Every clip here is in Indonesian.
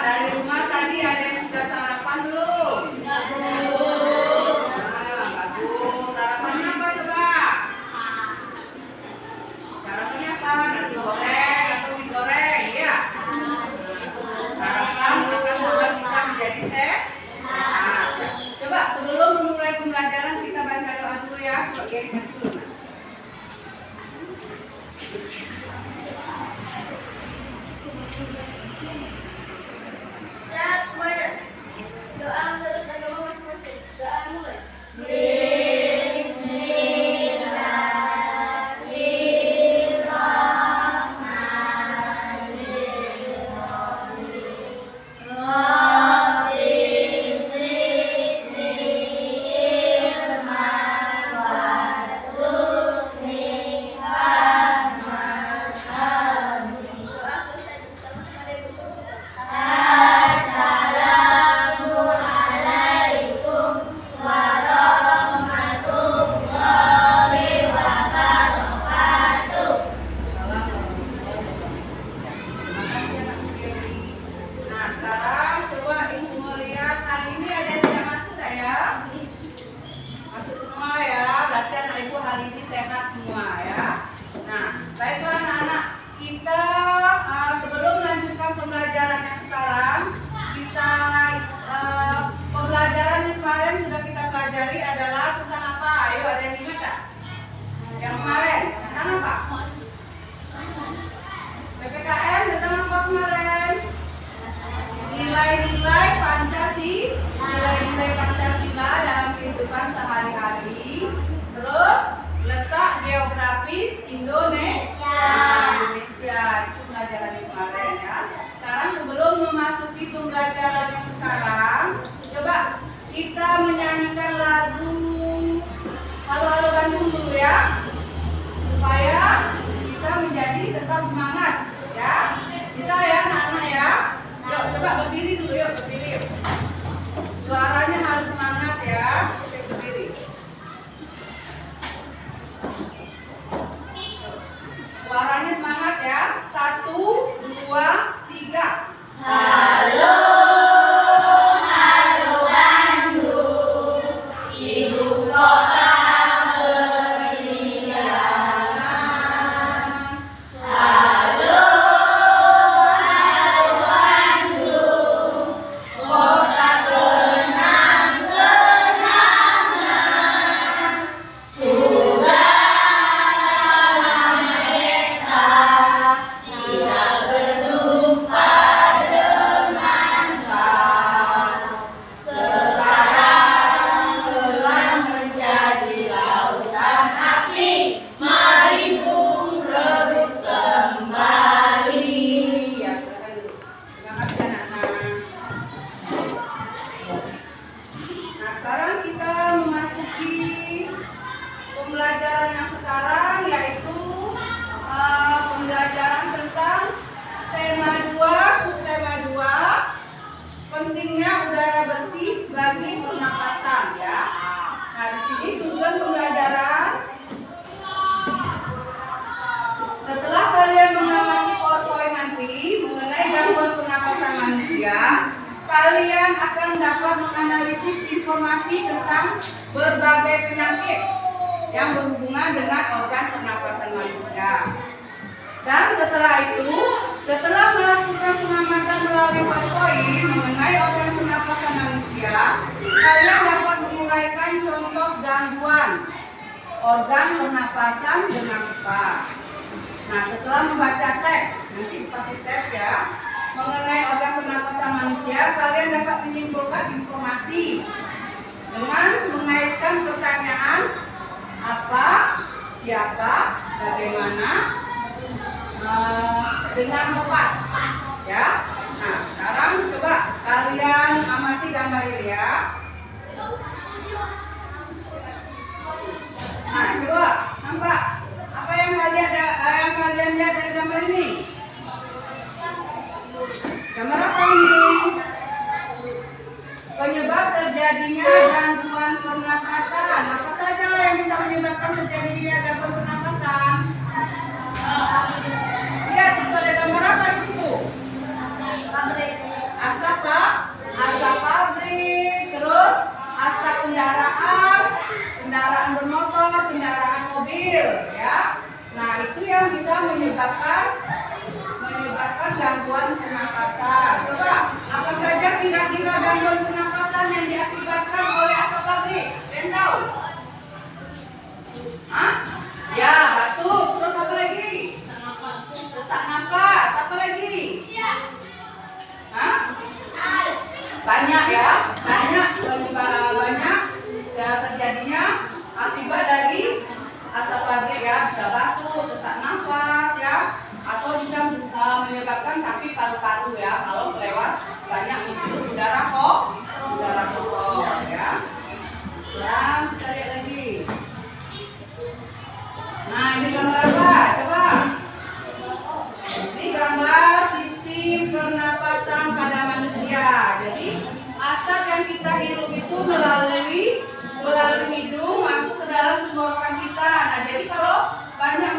dari rumah tadi ada yang sudah sarapan belum? Belum. Nah, bagus. Sarapannya apa coba? Sarapannya apa? Nasi goreng atau mie goreng? Iya. Sarapan akan membuat kita menjadi sehat. Coba sebelum memulai pembelajaran kita baca doa dulu ya. Oke, dulu. Siap semuanya. Doa menurut agama masing-masing. Doa mulai. Nilai-nilai Pancasila dalam kehidupan sehari-hari. Terus letak geografis Indonesia. Itu pelajaran yang kemarin ya. Sekarang sebelum memasuki pembelajaran yang sekarang, coba kita menyanyikan lagu Halo Halo Bandung dulu ya, supaya kita menjadi tetap semangat ya. Bisa ya anak-anak ya. Yuk coba berdiri dulu, yuk berdiri yuk. Suaranya harus semangat ya. Oke, berdiri. Suaranya semangat ya. 1, 2, 3. Halo. Pembelajaran yang sekarang yaitu pembelajaran tentang tema 2, subtema 2, pentingnya udara bersih bagi pernapasan ya. Nah, di sini tujuan pembelajaran setelah kalian mengamati PowerPoint nanti mengenai gangguan pernapasan manusia, kalian akan dapat menganalisis informasi tentang berbagai penyakit yang berhubungan dengan organ pernapasan manusia. Dan setelah itu, setelah melakukan pengamatan melalui PowerPoint mengenai organ pernapasan manusia, kalian dapat menguraikan contoh gangguan organ pernapasan dengan tepat. Nah, setelah membaca teks, nanti dikasih teks ya, mengenai organ pernapasan manusia, kalian dapat menyimpulkan informasi dengan mengaitkan pertanyaan apa, siapa, bagaimana, dengan tepat ya. Nah, sekarang coba kalian amati gambar ini ya. Nah, coba nampak apa yang kalian lihat dari gambar ini? Gambar apa ini? Penyebab terjadinya gangguan pernapasan. Apa saja yang bisa menyebabkan terjadinya gangguan pernapasan? Lihat, itu ada gambar apa di situ? Pabrik. batuk, sesak nafas ya, atau bisa menyebabkan sakit paru-paru ya kalau kelewat banyak menghirup udara kotor ya. Dan kita lihat lagi. Nah, ini gambar apa? Coba. Ini gambar sistem pernapasan pada manusia. Jadi asap yang kita hirup itu melalui hidung masuk ke dalam tenggorokan kita. Nah, jadi kalau banyak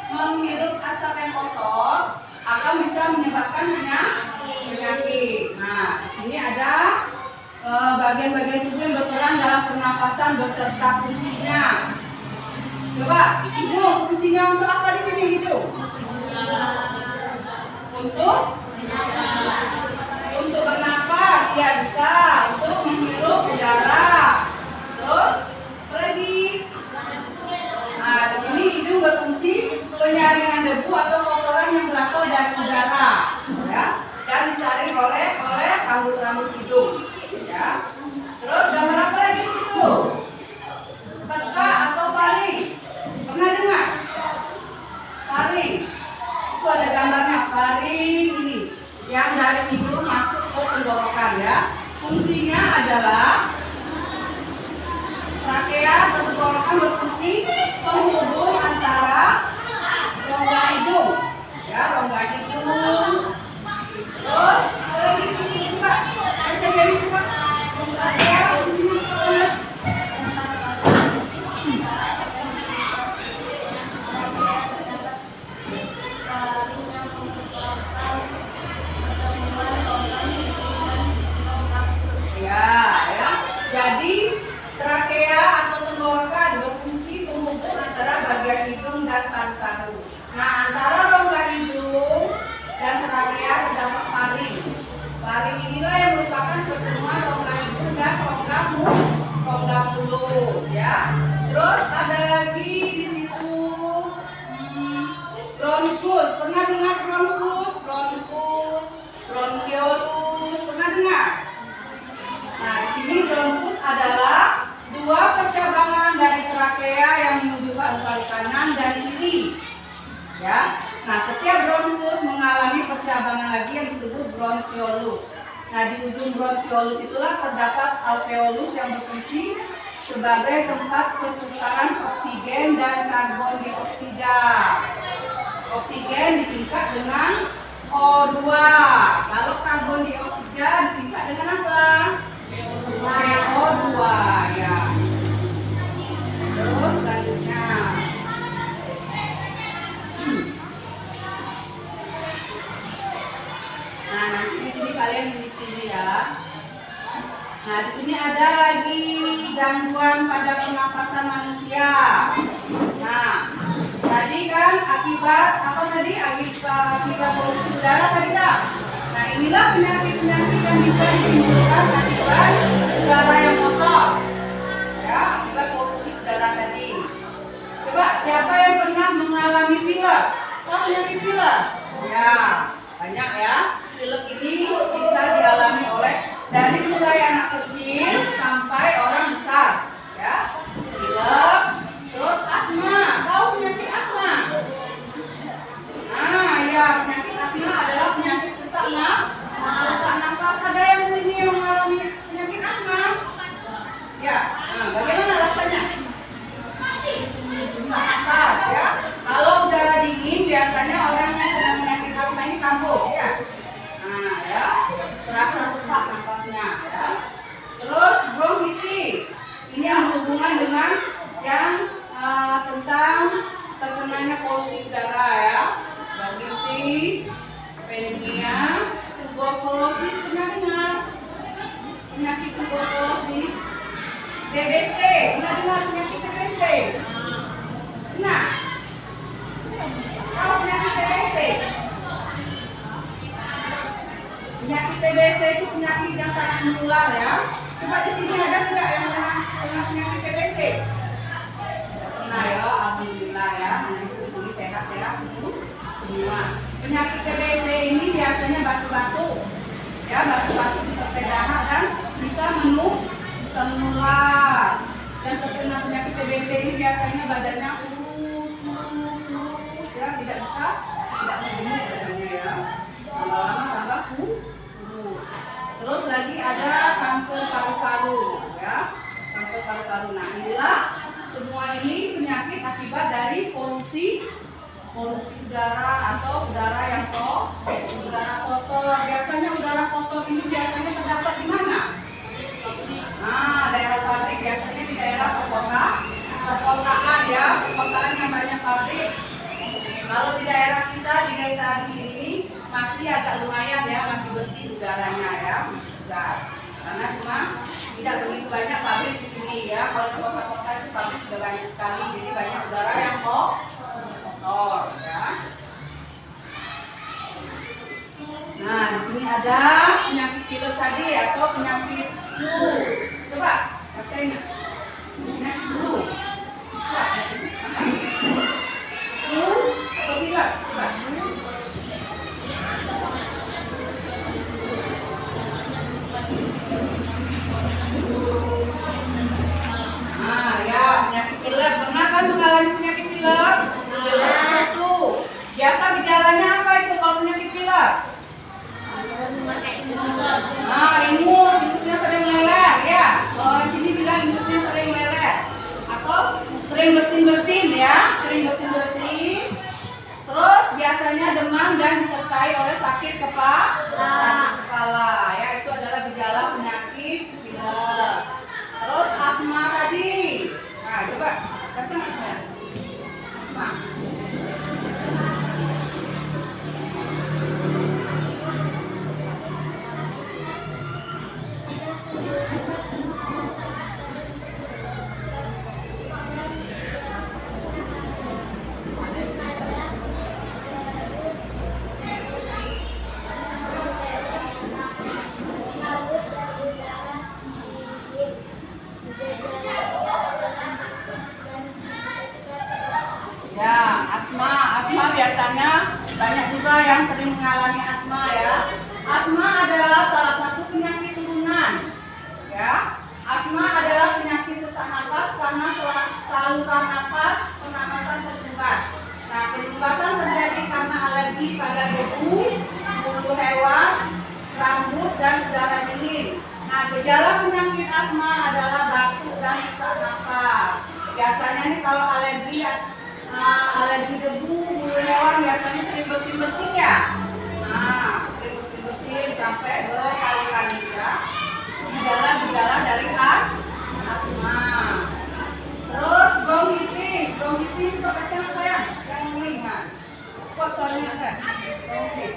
menghirup asap yang kotor akan bisa menyebabkan penyakit. Nah, di sini ada bagian-bagian tubuh yang berperan dalam pernapasan beserta fungsinya. Coba, hidung fungsinya untuk apa di sini hidung? Untuk bernapas ya bisa, untuk menghirup udara. Terus apa lagi? Nah, di sini hidung berfungsi penyaringan debu atau kotoran yang berasal dari udara, ya, dan disaring oleh rambut-rambut hidung, ya. Terus gambar apa lagi di situ? Peka atau faring. Pernah dengar? Faring. Itu ada gambarnya faring ini, yang dari hidung masuk ke tenggorokan ya. Fungsinya adalah trakea atau tenggorokan berfungsi penghubung antara rongga hidung, ya, rongga hidung. Terus apa lagi di sini coba? Baca dari coba. Trakea fungsinya apa? Ya. Jadi trakea atau tenggorokan berfungsi penghubung antara bagian hidung dan paru-paru. Nah, antara rongga hidung dan trakea terdapat faring. Faring inilah yang merupakan pertemuan rongga hidung dan rongga mulut, ya. Terus ada lagi di situ bronkus. Pernah dengar bronkus? Bronkiolus. Pernah dengar? Nah, di sini bronkus adalah dua percabangan dari trakea yang menuju paru-paru kanan dan kiri. Ya. Nah, setiap bronkus mengalami percabangan lagi yang disebut bronkiolus. Nah, di ujung bronkiolus itulah terdapat alveolus yang berfungsi sebagai tempat pertukaran oksigen dan karbon dioksida. Oksigen disingkat dengan O2. Kalau karbon dioksida disingkat dengan apa? CO2 ya. Terus selanjutnya. Nah, nanti di sini kalian di sini ya. Nah, di sini ada lagi gangguan pada pernapasan manusia. Nah, tadi kan akibat apa tadi? Akibat polusi udara tadi tak? Nah, inilah penyakit-penyakit yang bisa ditimbulkan akibat udara yang kotor. Ya, akibat polusi udara tadi. Coba siapa yang pernah mengalami pilek? Tahu penyakit pilek? Ya, banyak ya. Pilek ini bisa dialami oleh dari mulai anak kecil sampai orang besar. Ya, pilek. Terus asma. Tahu penyakit asma? Nah, ya, penyakit asma adalah penyakit sesak nafas. Ada yang di sini yang mengalami penyakit asma? Ya, nah, bagaimana rasanya? Sesak nafas ya. Kalau udara dingin biasanya orang yang kena penyakit asma ini kambuh ya. Nah, ya, terasa sesak nafasnya ya. Terus bronkitis. Ini yang berhubungan dengan yang tentang terkenanya polusi udara ya. Bronkitis, pneumonia, tuberkulosis. Pernah dengar penyakit tuberkulosis? TBC, pernah dengar penyakit TBC? Nah, tahu penyakit TBC? Penyakit TBC itu penyakit yang sangat menular ya. Coba di sini ada tidak yang pernah penyakit TBC? Pernah ya, alhamdulillah ya. Di sini sehat-sehat semua. Penyakit TBC ini biasanya batu-batu. Ya, batu-batu disertai darah dan bisa menular. Dan terkena penyakit TBC ini biasanya badannya kurus, tidak bergemuk badannya ya. Lama-lama tambah kurus. Terus lagi ada kanker paru-paru ya. Kanker paru-paru. Nah, inilah semua ini penyakit akibat dari polusi udara atau udara yang udara kotor. Biasanya udara kotor ini biasanya terdapat di mana? Nah, daerah pabrik, biasanya di daerah perkotaan ya, perkotaan yang banyak pabrik. Kalau di daerah kita di desa di sini masih agak lumayan ya, masih bersih udaranya ya, masih segar. Karena cuma tidak begitu banyak pabrik di sini ya. Kalau di kota-kota itu pabrik sudah banyak sekali, jadi banyak udara yang kotor ya. Nah, di sini ada penyakit pilek tadi atau penyakit flu. Coba bacain. Penyakit flu. Coba bacain. Flu atau pilek? Coba. Nah, ya penyakit pilek. Pernah kan mengalami penyakit pilek? Pilek atau flu. Biasa gejalanya apa itu kalau penyakit pilek? Nah, ingusnya sering meleleh ya. Kalau orang sini bilang ingusnya sering meleleh atau sering bersin-bersin ya, sering bersin-bersin. Terus biasanya demam dan disertai oleh sakit kepala ya, itu adalah gejala penyakit pilek. Terus asma tadi. Nah, coba baca saya. Asma. Ya, asma biasanya banyak juga yang sering mengalami asma ya. Asma adalah salah satu penyakit turunan. Ya, asma adalah penyakit sesak napas karena saluran napas pernapasan tersumbat. Nah, penyumbatan terjadi karena alergi pada debu, bulu hewan, rambut dan udara dingin. Nah, gejala penyakit asma adalah batuk dan sesak napas. Biasanya nih kalau alergi debu, bulu hewan biasanya sering bersin-bersin ya. Nah, sering bersin-bersin sampai berkali-kali ya. Itu gejala-gejala dari asma. Terus bronkitis coba baca sayang, yang melihat. Kuat suaranya kan? Bronkitis.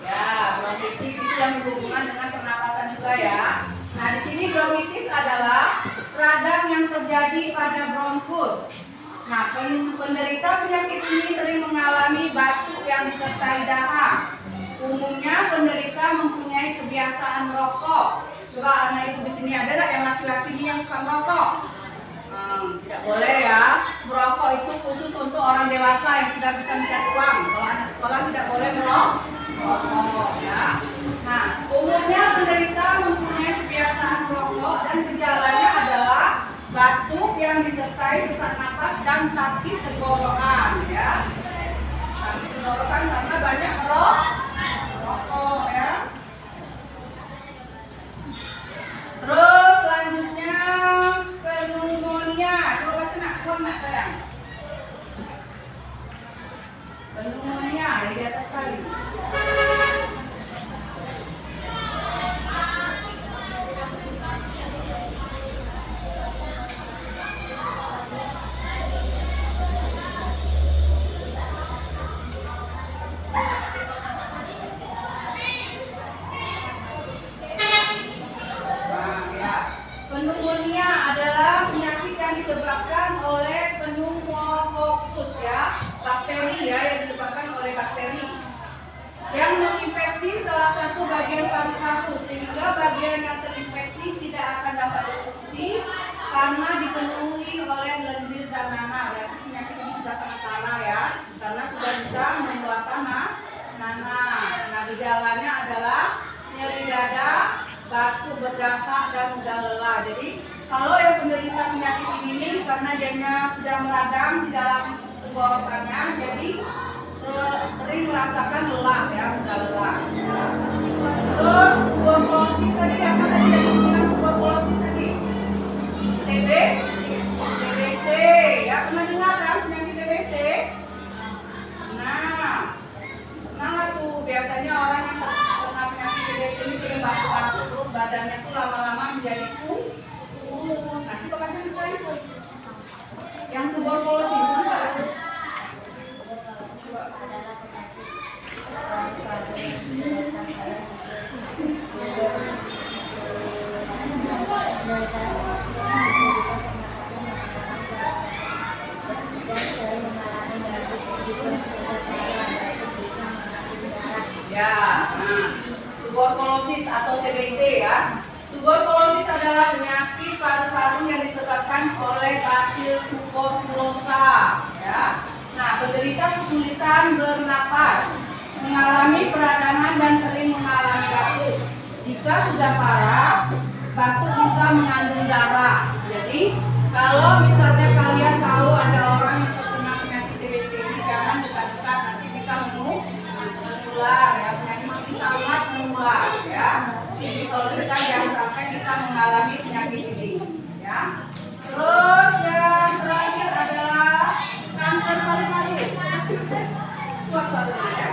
Ya, bronkitis itu yang berhubungan dengan pernapasan juga ya. Nah, di sini bronkitis adalah radang yang terjadi pada bronkus. Nah, penderita penyakit ini sering mengalami batuk yang disertai dahak. Umumnya penderita mempunyai kebiasaan merokok. Coba anak ibu di sini ada nggak yang laki-laki ini yang suka merokok? Tidak boleh ya. Merokok itu khusus untuk orang dewasa yang sudah bisa mencari uang. Kalau anak sekolah tidak boleh merokok ya. Nah, umumnya penderita mempunyai kebiasaan merokok dan gejalanya adalah batuk yang disertai sesak napas dan sakit tenggorokan ya. Sakit tenggorokan karena banyak merokok ya. Terus selanjutnya pneumonia. Coba baca nak, kuat nak sayang. Pneumonia di atas kali. Pneumonia adalah penyakit yang disebabkan oleh pneumococcus ya, bakteri ya, yang disebabkan oleh bakteri yang menginfeksi salah satu bagian paru-paru sehingga bagian yang terinfeksi tidak akan dapat berfungsi karena dipenuhi oleh lendir dan nanah. batuk, berdahak, dan mudah lelah. Jadi kalau yang penderita penyakit ini karena dianya sudah meradang di dalam tenggorokannya, jadi sering merasakan lelah ya, mudah lelah. Terus tuberkulosis tadi apa tadi yang bilang tuberkulosis tadi? TBC ya, pernah dengar kan penyakit TBC? Nah tuh biasanya orang yang terkena penyakit TBC ini sering batuk-batuk, terus badannya tuh lama-lama menjadi kurus. Nanti coba itu yang tuberkulosis itu. Ya, tuberkulosis atau TBC ya. Tuberkulosis adalah penyakit paru-paru yang disebabkan oleh basil tuberkulosa ya. Nah, penderita kesulitan bernapas, mengalami peradangan dan sering mengalami batuk. Jika sudah parah, batuk bisa mengandung darah. Jadi, kalau misalnya kalian tahu ada orang yang terkena penyakit TBC ini, jangan dekat-dekat, nanti bisa menular ya. Penyakit ini sangat menular ya. Jadi kalau bisa jangan sampai kita mengalami penyakit ini ya. Terus yang terakhir adalah kanker paru-paru. Suatu ya.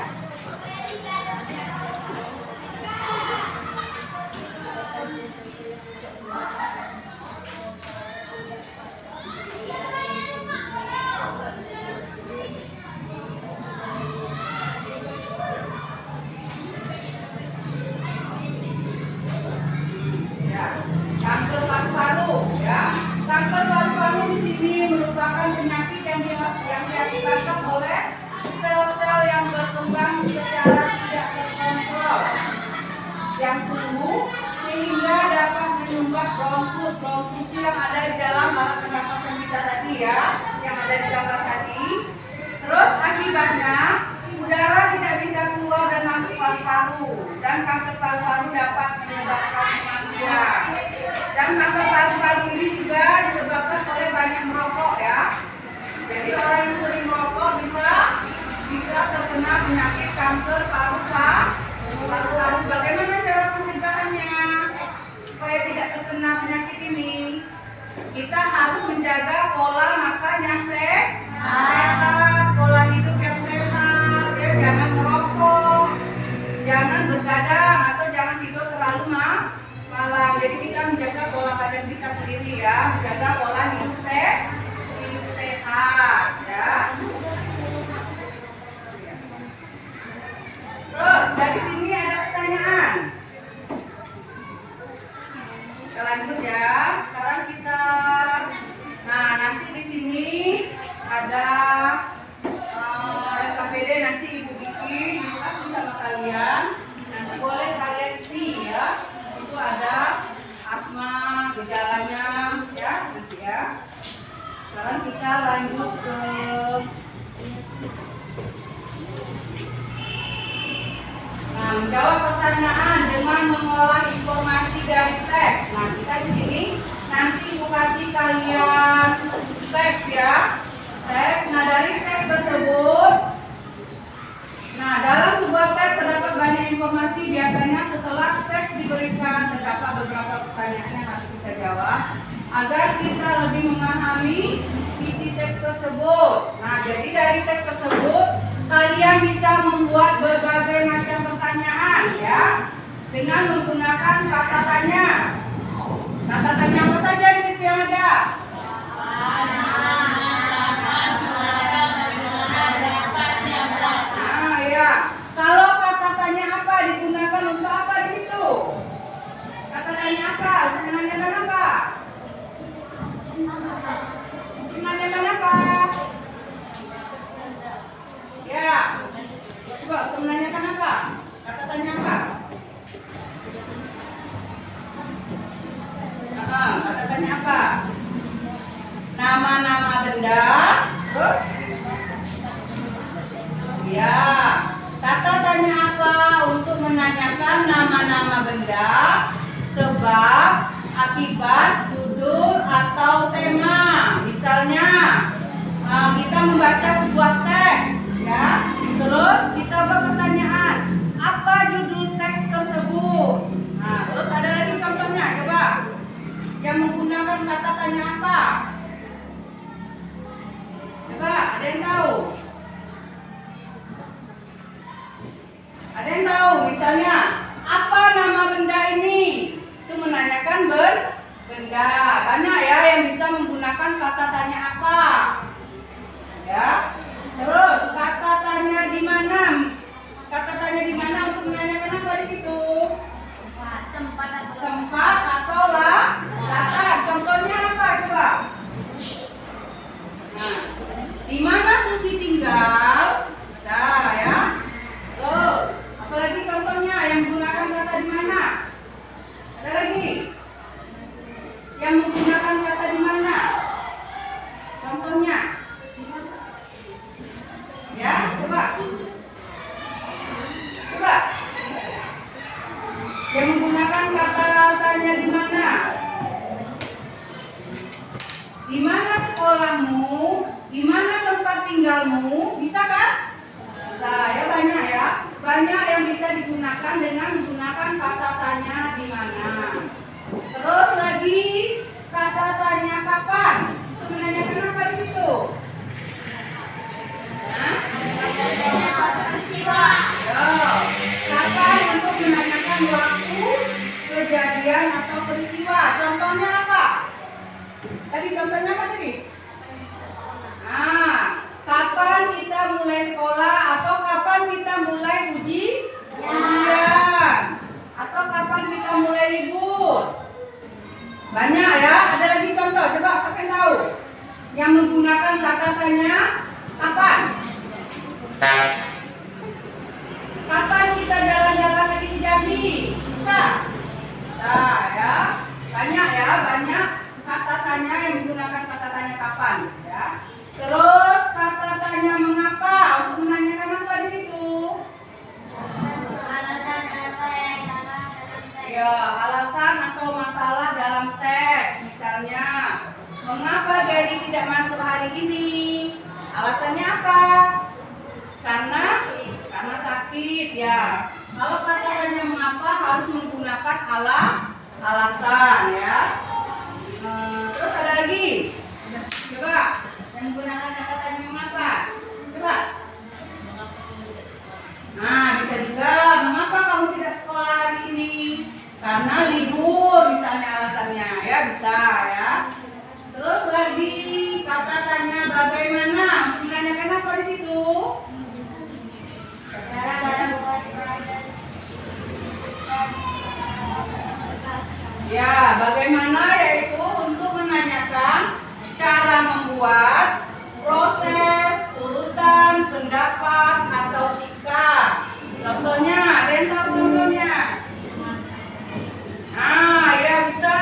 Kanker paru-paru ya. Kanker paru-paru di sini merupakan penyakit yang diakibatkan oleh sel-sel yang berkembang secara tidak terkontrol yang tumbuh sehingga dapat menyumbat bronkus yang ada di dalam alat pernapasan kita tadi ya, yang ada di gambar tadi. Terus akibatnya udara tidak bisa keluar dan masuk paru-paru, dan kanker paru-paru dapat menyebabkan kematian. Dan kanker paru-paru ini juga disebabkan oleh banyak merokok ya. Jadi orang yang sering merokok bisa terkena penyakit kanker paru-paru. Bagaimana cara pencegahannya supaya tidak terkena penyakit ini? Kita harus menjaga pola makan yang sehat, pola hidup yang sehat. Ya, jangan merokok, jangan bergadang atau jangan tidur terlalu malam. Jadi kita menjaga pola badan kita sendiri ya, menjaga pola hidup sehat ya. Terus dari sini ada pertanyaan. Kita lanjut ya. Sekarang kita, nah nanti di sini ada LKPD, nanti ibu bikin dikasih sama kalian. Nanti boleh kalian isi ya. Di situ ada asma, gejalanya ya nanti ya. Sekarang kita lanjut ke menjawab pertanyaan dengan mengolah informasi dari teks. Nah, kita di sini nanti ibu kasih kalian teks ya. Teks. Nah, dari teks tersebut, nah dalam sebuah teks terdapat banyak informasi. Biasanya setelah teks diberikan terdapat beberapa pertanyaan yang harus kita jawab agar kita lebih memahami isi teks tersebut. Nah, jadi dari teks tersebut kalian bisa membuat berbagai macam pertanyaan ya dengan menggunakan kata tanya. Kata tanya apa saja di situ yang ada? Nah ya, kalau kata tanya apa digunakan untuk apa di situ? Kata tanya apa? Untuk menanyakan apa? Untuk menanyakan apa? Ya, coba untuk menanyakan apa? Kata tanya apa? Kata tanya apa? Nama-nama benda. Terus? Ya, kata tanya apa untuk menanyakan nama-nama benda akibat judul atau tema. Misalnya kita membaca sebuah teks, ya. Terus kita buat pertanyaan, apa judul teks tersebut? Nah, terus ada lagi contohnya, coba. Yang menggunakan kata tanya apa? Coba, ada yang tahu? Ada yang tahu? Misalnya, apa nama benda ini? Itu menanyakan benda. Banyak ya yang bisa menggunakan kata tanya apa. Ya. Terus kata tanya di mana? Kata tanya di mana untuk menanyakan apa di situ? Tempat atau latar. Contohnya apa coba? Nah, di mana Susi tinggal? Bisa ya. Terus apalagi contohnya yang menggunakan kata di mana? Ada lagi? Yang menggunakan kata di mana? Contohnya? Ya, coba. Coba. Yang menggunakan kata tanya di mana? Di mana sekolahmu? Di mana tempat tinggalmu? Bisa kan? Bisa, ya banyak ya. Banyak yang bisa digunakan dengan menggunakan kata tanya di mana. Terus lagi kata tanya kapan? Itu menanyakan apa di situ? Kapan untuk menanyakan waktu kejadian atau peristiwa. Contohnya apa? Tadi contohnya apa tadi? Nah, kapan kita mulai sekolah atau kapan kita mulai ujian atau kapan kita mulai libur. Banyak ya. Ada lagi contoh. Coba siapa yang tahu? Yang menggunakan kata tanya kapan? Kapan kita jalan-jalan lagi di Jambi? Bisa? Bisa ya. Banyak ya, banyak kata tanya yang menggunakan kata tanya kapan ya. Terus kata tanya mengapa untuk menanyakan apa di situ? Ya, alasan atau masalah dalam teks. Misalnya, mengapa Gary tidak masuk hari ini? Alasannya apa? Karena sakit ya. Kalau kata tanya mengapa harus menggunakan alasan ya. Terus ada lagi. Coba yang menggunakan kata tanya mengapa. Coba. Nah, bisa juga mengapa kamu tidak sekolah hari ini? Karena libur misalnya alasannya ya, bisa ya. Terus lagi kata tanya bagaimana? Menanyakan apa di situ? Ya, bagaimana yaitu untuk menanyakan cara membuat, proses, urutan, pendapat atau sikap. Contohnya, ada yang tahu contohnya? Nah, ya bisa.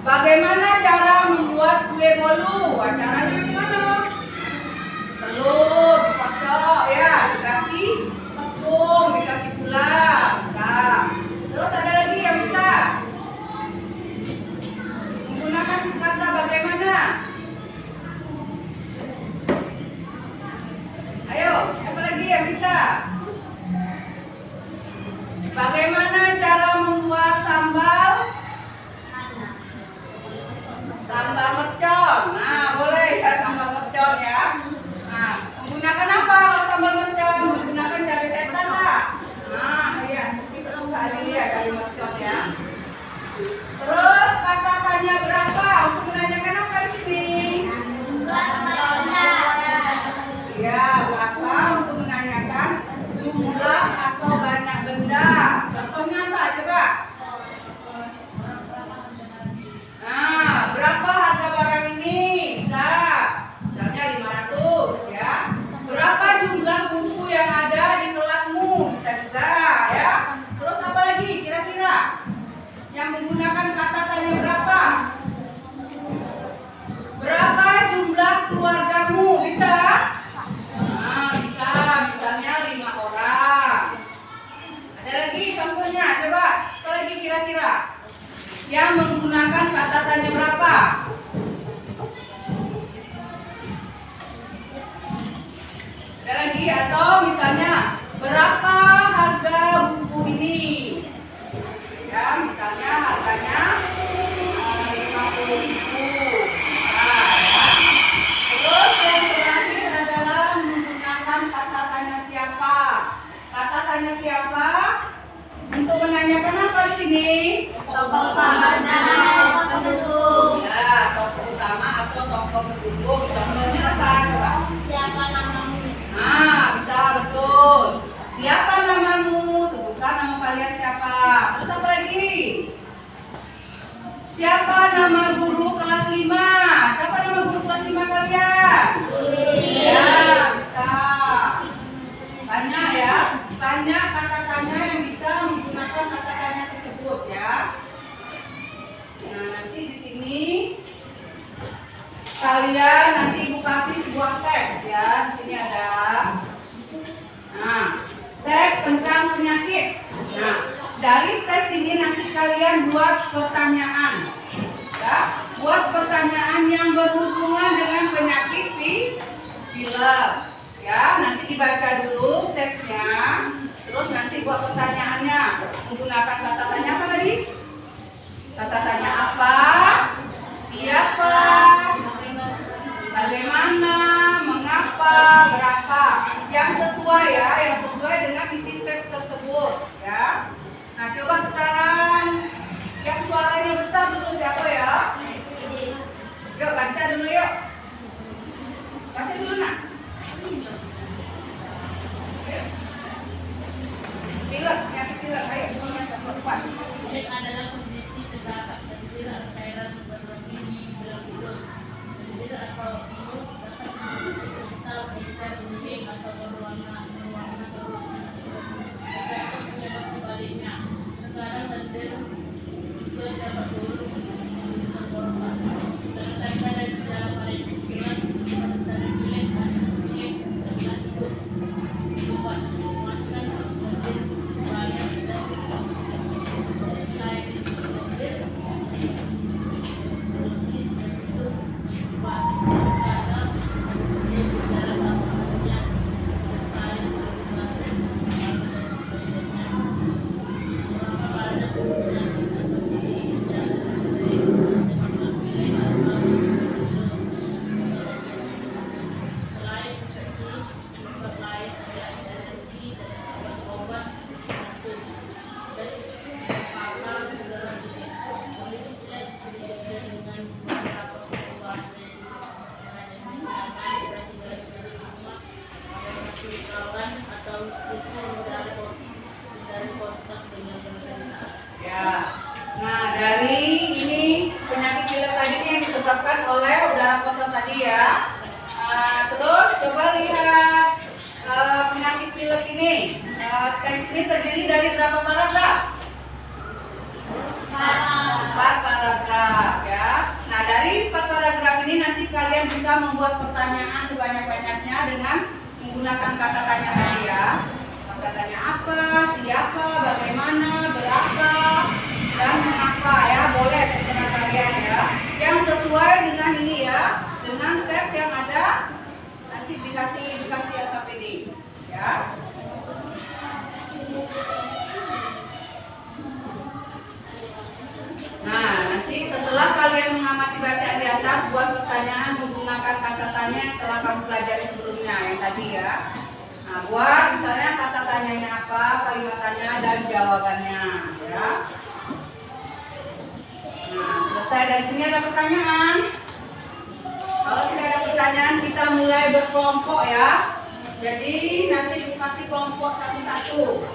Bagaimana cara membuat kue bolu? Caranya gimana? Telur dikocok ya, dikasih tepung, dikasih gula, bisa. Terus ada lagi yang bisa menggunakan kata bagaimana? Ayo, siapa lagi yang bisa? Bagaimana cara membuat sambal mercon? Nah, boleh ya sambal mercon ya. Nah, menggunakan apa kalau sambal mercon? Menggunakan cabai setan tak? Nah, iya, kita suka Adelia cabai mercon ya. Terus kata tanya berapa untuk menanyakan apa di sini? Ya, berapa untuk menanyakan jumlah atau banyak benda. Contohnya apa? Coba. Nah, berapa harga barang ini? Bisa. Misalnya 500 ya. Berapa jumlah buku yang ada di kelasmu? Bisa juga ya. Terus apa lagi kira-kira? Yang menggunakan kata tanya berapa? Berapa jumlah keluargamu? Bisa? Nah, bisa. Misalnya 5 orang. Ada lagi contohnya, coba. siapa? Untuk menanyakan apa di sini? Tokoh pemerintahan atau pendukung. Ya, tokoh utama atau tokoh pendukung. Contohnya apa? Coba. Siapa namamu? Nah, bisa betul. Siapa namamu? Sebutkan nama kalian siapa. Terus apa lagi? Siapa nama guru kelas 5? Siapa nama guru kelas 5 kalian? Ya, bisa. Tanya ya. Tanya kata-tanya yang bisa menggunakan kata-tanya tersebut ya. Nah, nanti di sini kalian nanti ibu kasih sebuah teks ya. Di sini ada. Nah, teks tentang penyakit. Nah, dari teks ini nanti kalian buat pertanyaan. Ya, buat pertanyaan yang berhubungan dengan penyakit pilek. Ya, nanti dibaca dulu teksnya. Terus nanti buat pertanyaannya. Menggunakan kata tanya apa tadi? Kata tanya apa? Siapa? Bagaimana? Mengapa? Berapa? Yang sesuai ya, yang sesuai dengan isi teks tersebut ya. Nah, coba sekarang yang suaranya besar dulu siapa ya? Yuk baca dulu yuk. Baca dulu nak. Pilek, yang pilek, ayo semuanya cepat. Pilek adalah kondisi terdapat banjir atau cairan berlebih di dalam hidung. Banjir atau virus dapat menjadi serta berita kuning atau berwarna terus. Tergantung penyebab kebaliknya. Sekarang banjir juga dapat turun tenggorokan. Tanda-tanda dan gejala paling jelas dari pilek adalah pilek dengan hidung. Coba menguatkan banjir banyak dan selain itu banjir berlebih dan itu cepat karena banjir gejala tambahannya terkait dengan beberapa pada penyakit atau gejala seperti penyakit pilek atau selain infeksi penyebab lain ada alergi dan obat jantung dan faktor udara dingin. Kondisi pilek berbeda dengan beberapa perubahan medis hanya menggunakan berarti rumah pada masih kawan atau justru dari kontak dengan penderita. Ya. Nah, dari ini penyakit pilek tadi ini yang disebabkan oleh udara kotor tadi ya. Terus coba lihat penyakit pilek ini. Teks ini terdiri dari berapa paragraf? 4 paragraf ya. Nah, dari 4 paragraf ini nanti kalian bisa membuat pertanyaan sebanyak-banyaknya dengan menggunakan kata tanya tadi ya. Kata tanya apa, siapa, bagaimana, berapa, dan mengapa ya. Boleh terserah kalian ya. Yang sesuai dengan ini ya, dengan teks yang ada nanti dikasih LKPD ya. Nah, nanti setelah kalian mengamati bacaan di atas, buat pertanyaan menggunakan kata tanya yang telah kamu pelajari sebelumnya yang tadi ya. Nah, buat misalnya kata tanyanya apa, kalimat tanya dan jawabannya ya. Nah, selesai dari sini ada pertanyaan. Kalau tidak ada pertanyaan, kita mulai berkelompok ya. Jadi nanti dikasih kelompok satu-satu.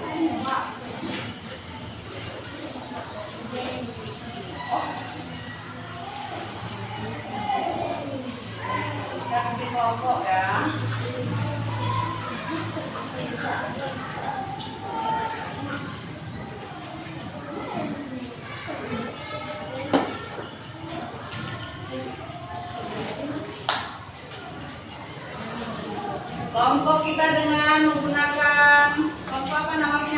Kita kasih kelompok ya. Kelompok kita dengan menggunakan kelompok apa namanya?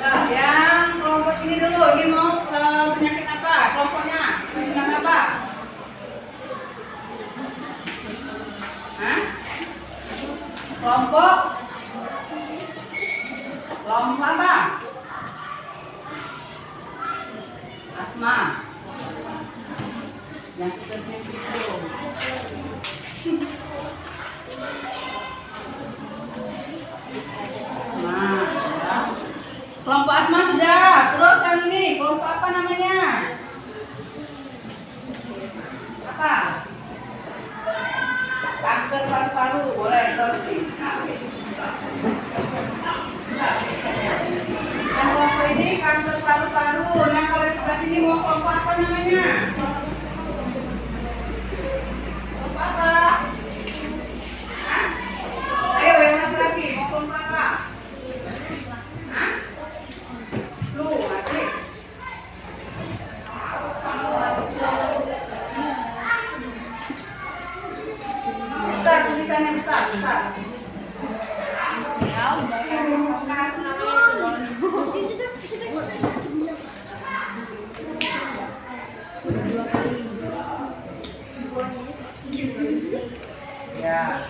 Nah, yang kelompok sini dulu, ini mau penyakit apa? Kelompoknya sedang apa? Hah? Kelompok apa? Asma. Yang seperti itu. Nah, ya. Kelompok asma sudah. Terus yang ini kelompok apa namanya? Apa? Kanker paru-paru. Boleh terus nih. Yang kelompok ini kanker paru-paru. Nah kalau di sebelah sini mau kelompok apa namanya? Kelompok apa? Hah? Ayo yang satu lagi mau kelompok apa? Hah? Flu, Matrix. Besar tulisannya besar. Ya.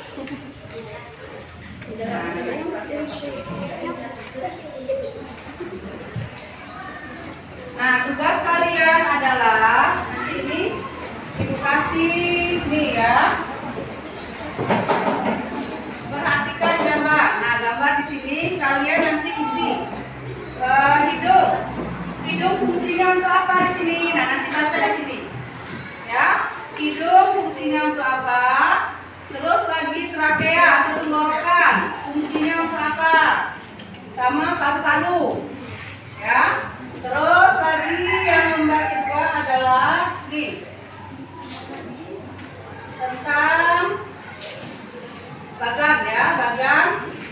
Nah, tugas kalian adalah nanti ini Ibu kasih nih ya. Perhatikan gambar. Nah, gambar di sini kalian nanti isi hidung. Hidung fungsinya untuk apa di sini? Nah, nanti baca di sini. Ya, hidung fungsinya untuk apa? Terus lagi trakea atau tenggorokan, fungsinya untuk apa? Sama paru-paru. Ya. Terus lagi yang gambar kedua adalah nih tentang bagan ya, bagan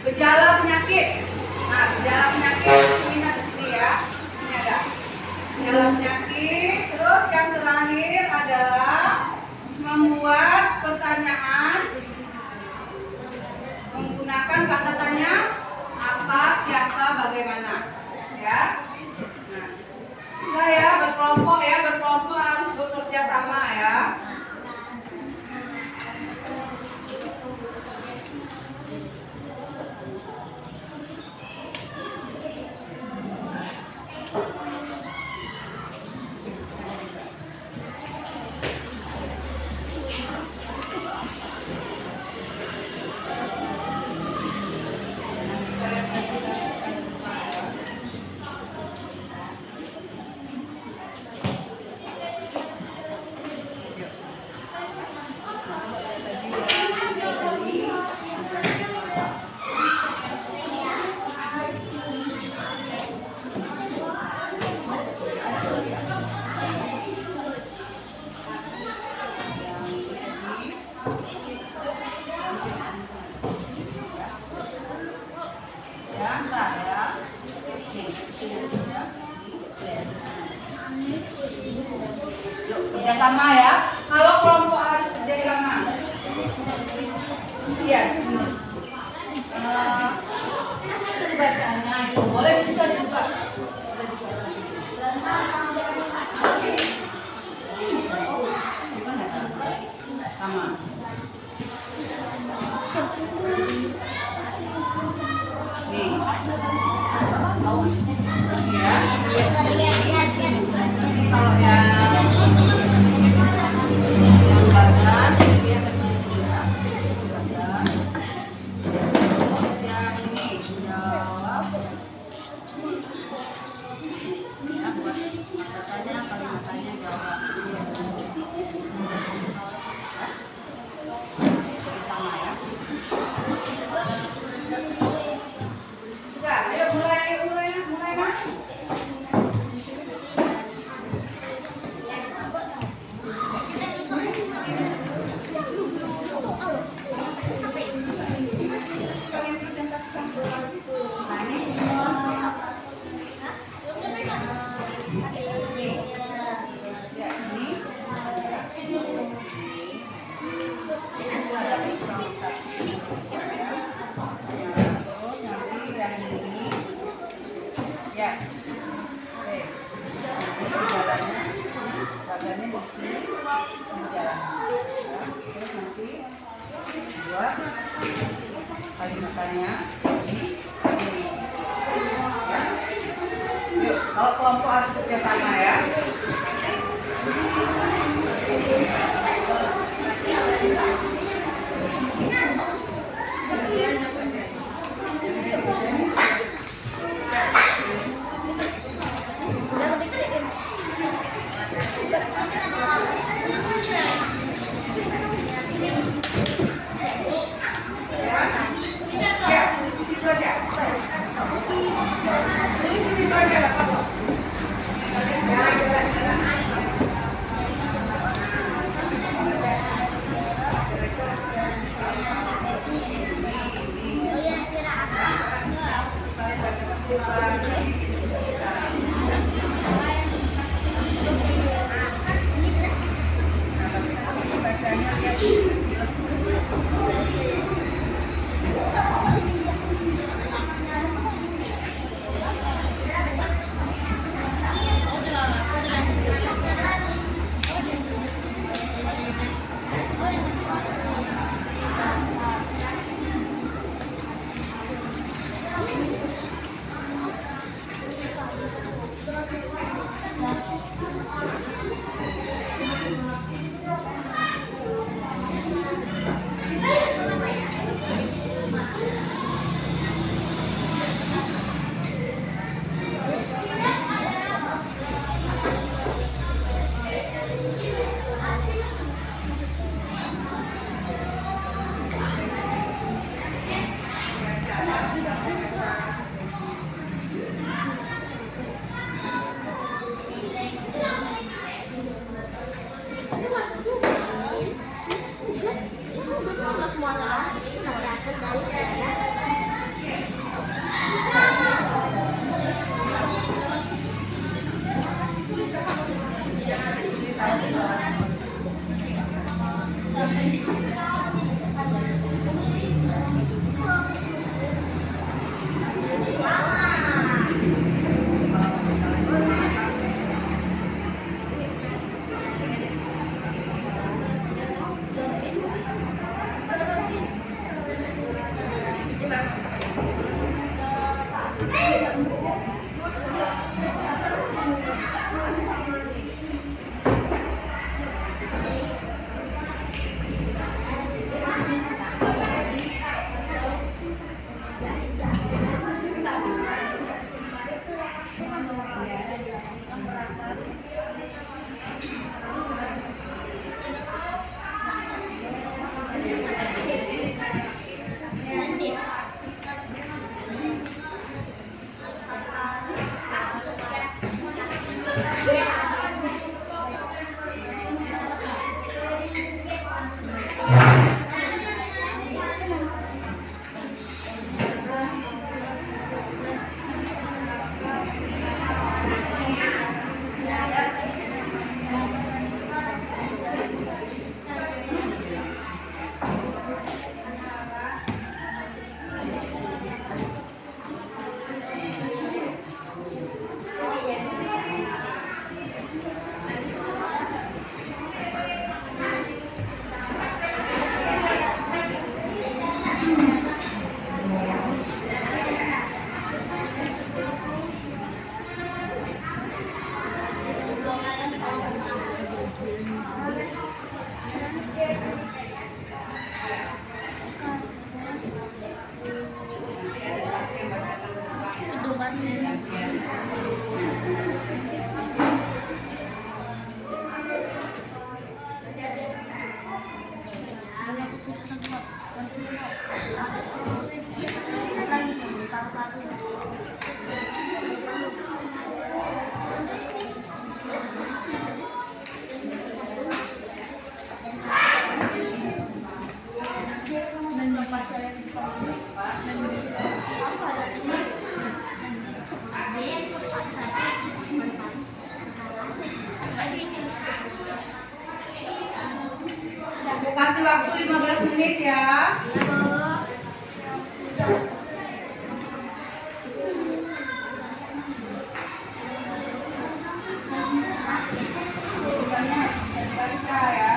gejala penyakit. Nah, gejala penyakit lihat di sini ya. Di sini ada gejala penyakit. Terus yang terakhir adalah membuat pertanyaan menggunakan kata tanya apa, siapa, bagaimana. Ya. Nah, bisa ya berkelompok harus bekerja sama ya. Kerjasama ya. Kalau kelompok harus kerjasama. Iya. Bacaannya itu boleh bisa dibuka. Sama. Nih. Ya. Ini kalau yang bagan dia berjaya. Terus yang ini jawab. Ya, buat katanya kalimatnya jawab. Sama ya. Sudah, ayo mulai Mas. Ini kalimatnya ini. Ya. Yuk, kalau kelompok harus kerjasama ya. Kasih waktu 15 menit ya. Tulisannya baca ya.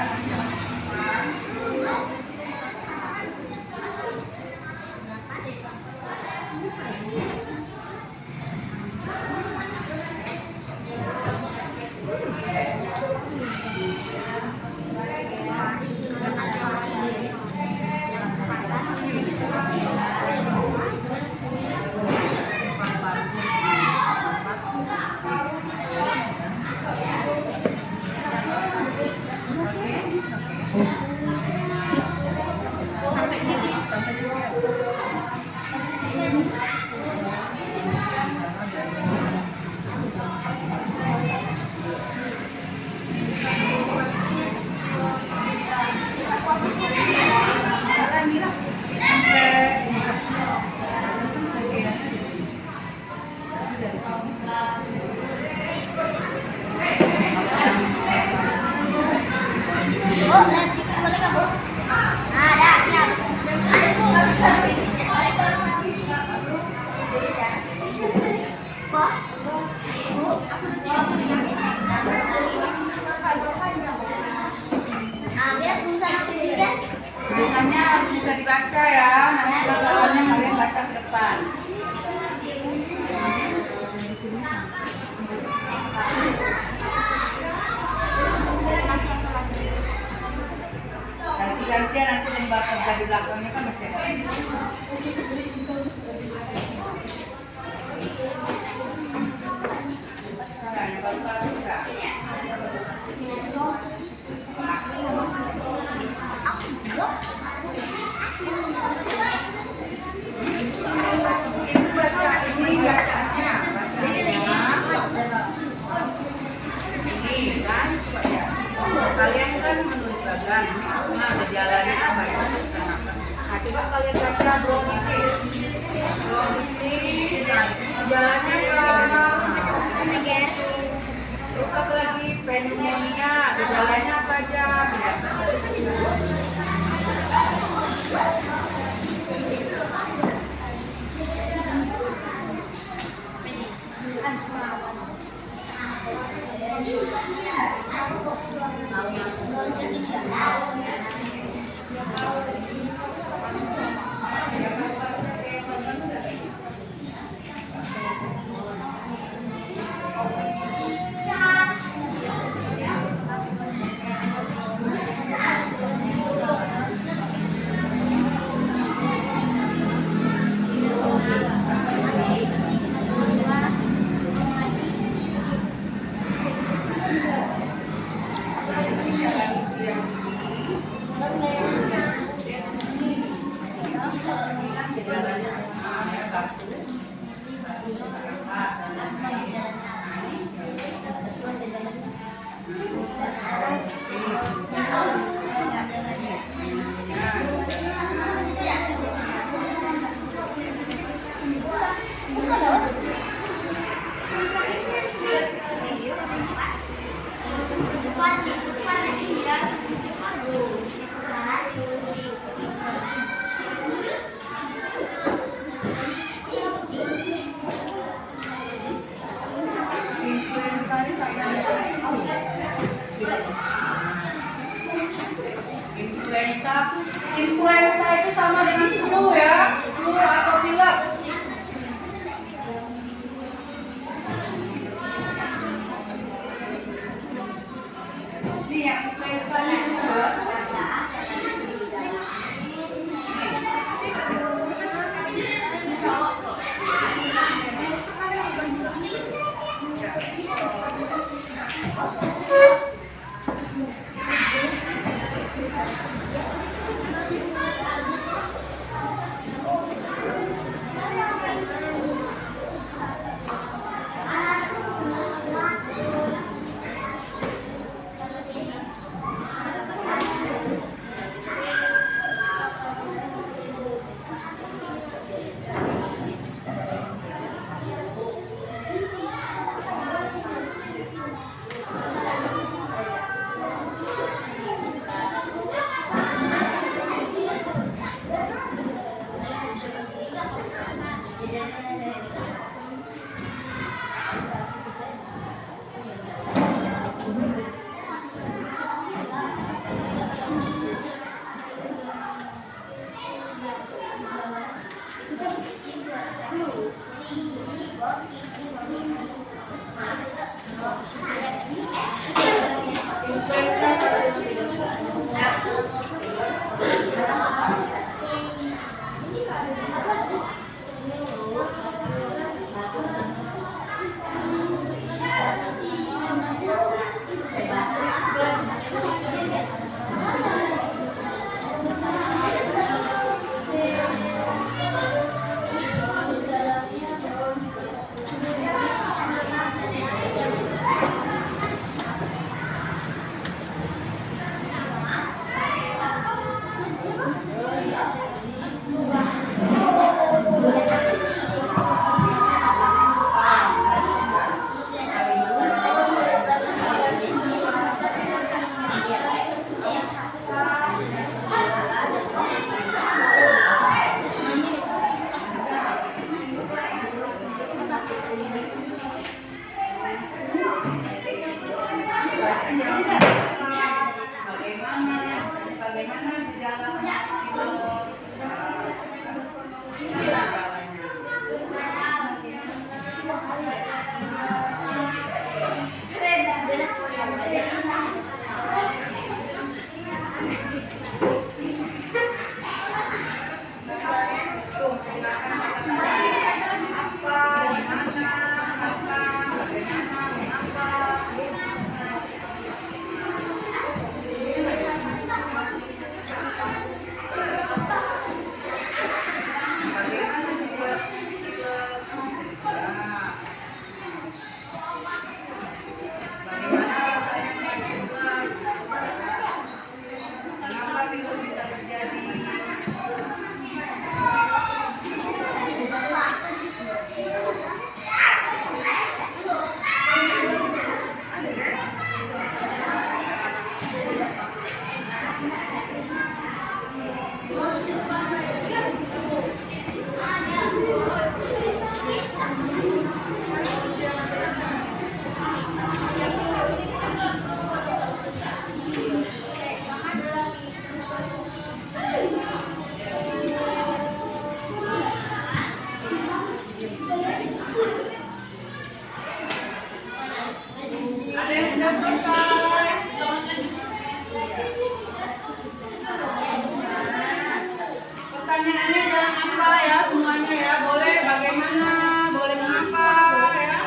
bisa dibaca ya. Nanti masalahnya kalian baca ke depan. Ganti-gantian nanti lembar kerja di belakangnya kan masih ada. Nah, yang baru-baru bisa. Ini baca, ini bacaannya. Ini kan, coba ya. Kalian kan menulis bagan, ini asma gejalanya apa ya? Nah, coba kalian baca bronkitis. Bronkitis, nah ini gejalanya apa? Terus apa lagi? Pneumonia, gejalanya apa aja? pertanyaannya jangan apa ya semuanya ya. Boleh bagaimana, boleh mengapa ya.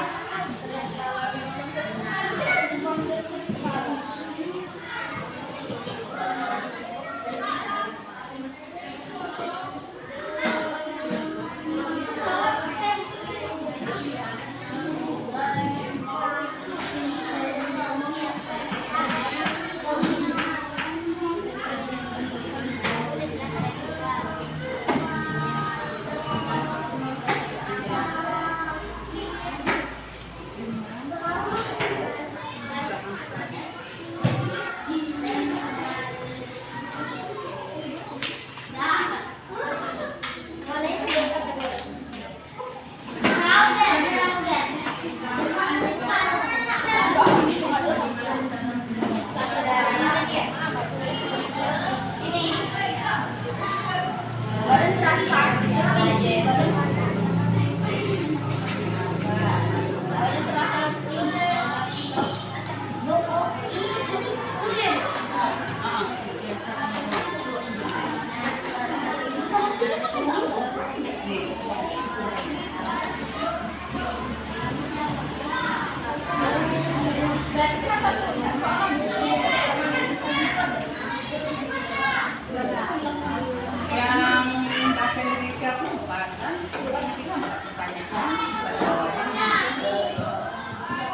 Yang bahasa Indonesia tuh empat kan? Bukan di sini ada pertanyaan.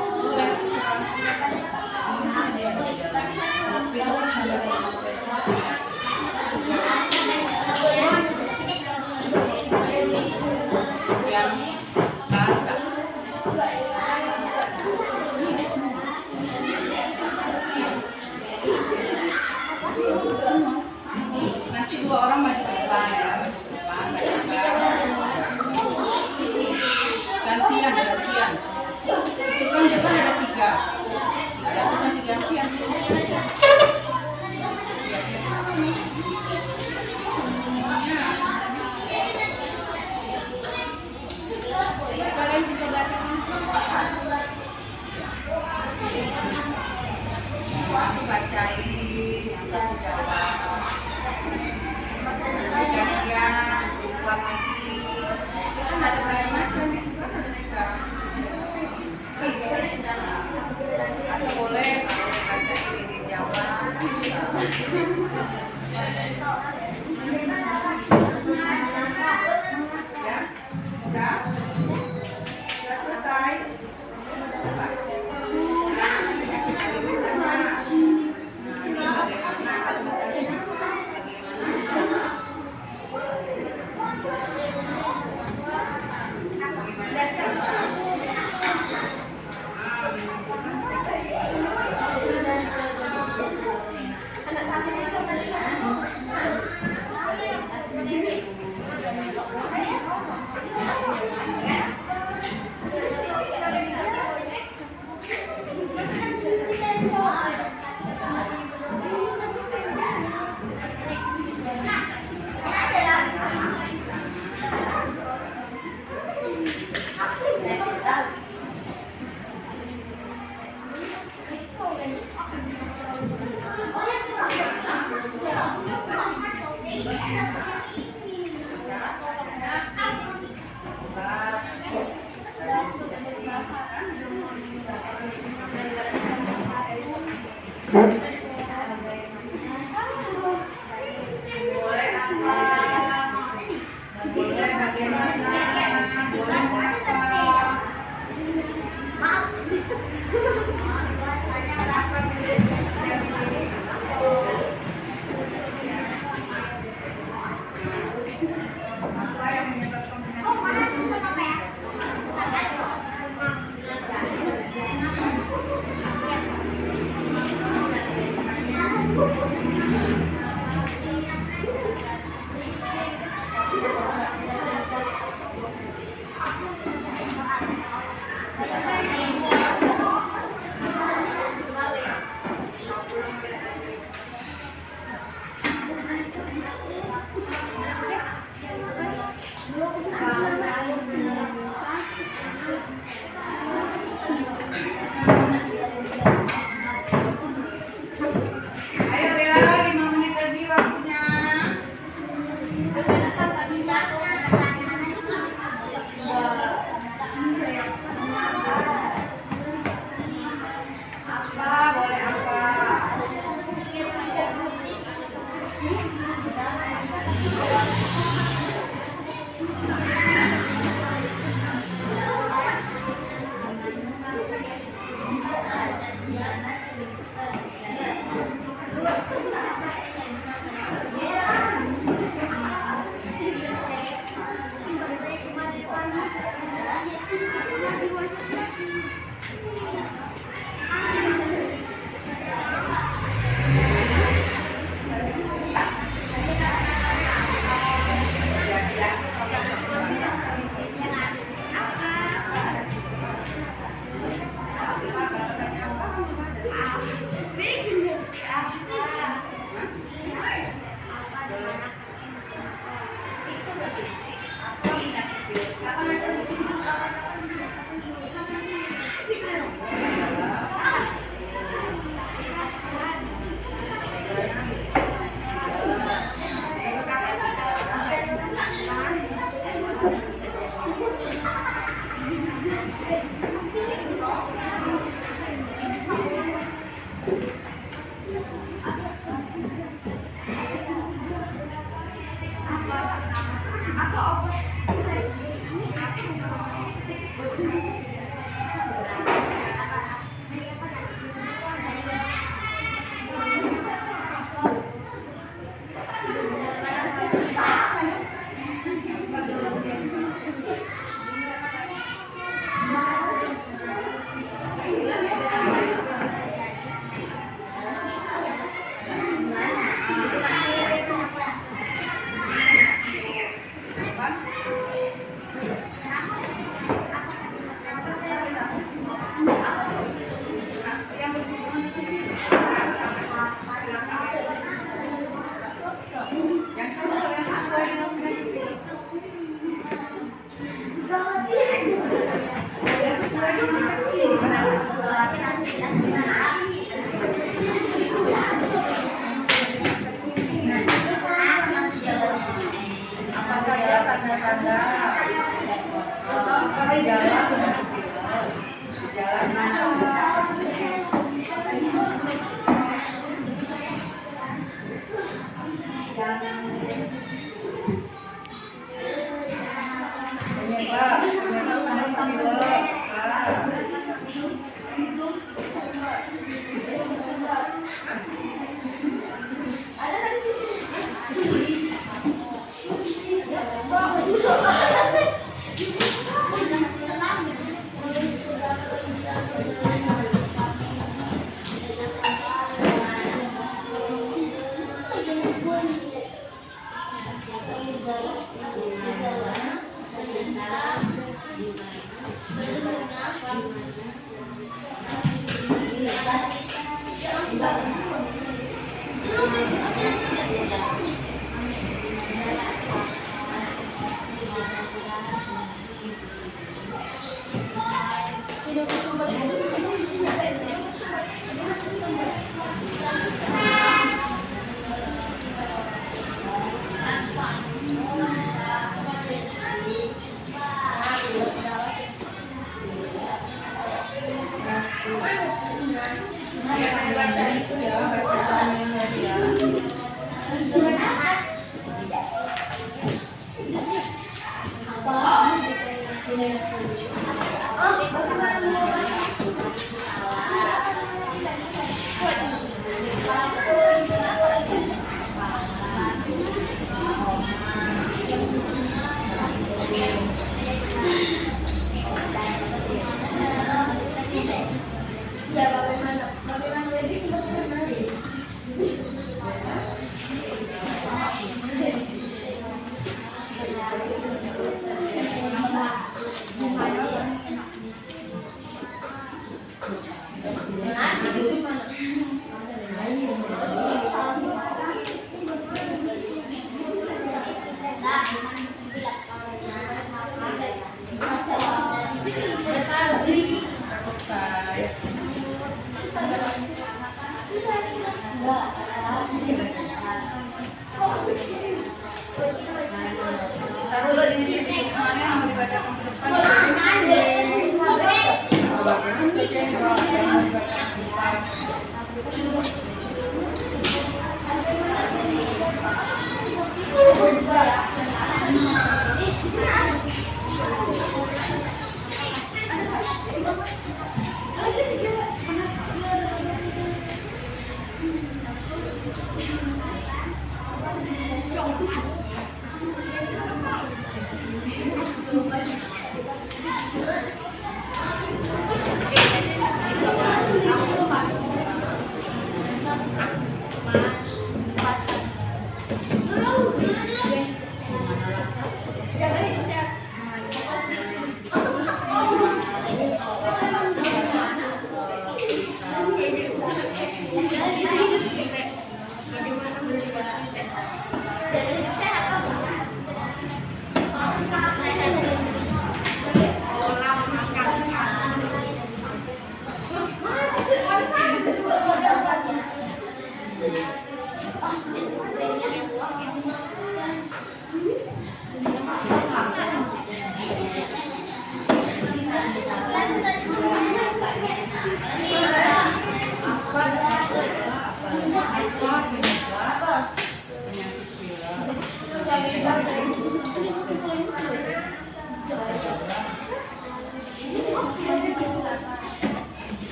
Boleh yang bahasa. Nanti dua orang maju ke depan ya, maju ke depan, gantian, gantian. Itu kan dia kan ada tiga, itu nanti gantian. Kalian juga bacakan. Aku bacain, yang satu jawab. Gantian, buat lagi. Itu kan ada berapa macam itu kan ada mereka. Atau boleh kalau baca ini jawab. Ya, udah selesai. Boleh apa? Boleh bagaimana? Boleh apa yang menyebabkan penyakit? Apa saja tanda-tanda di jalan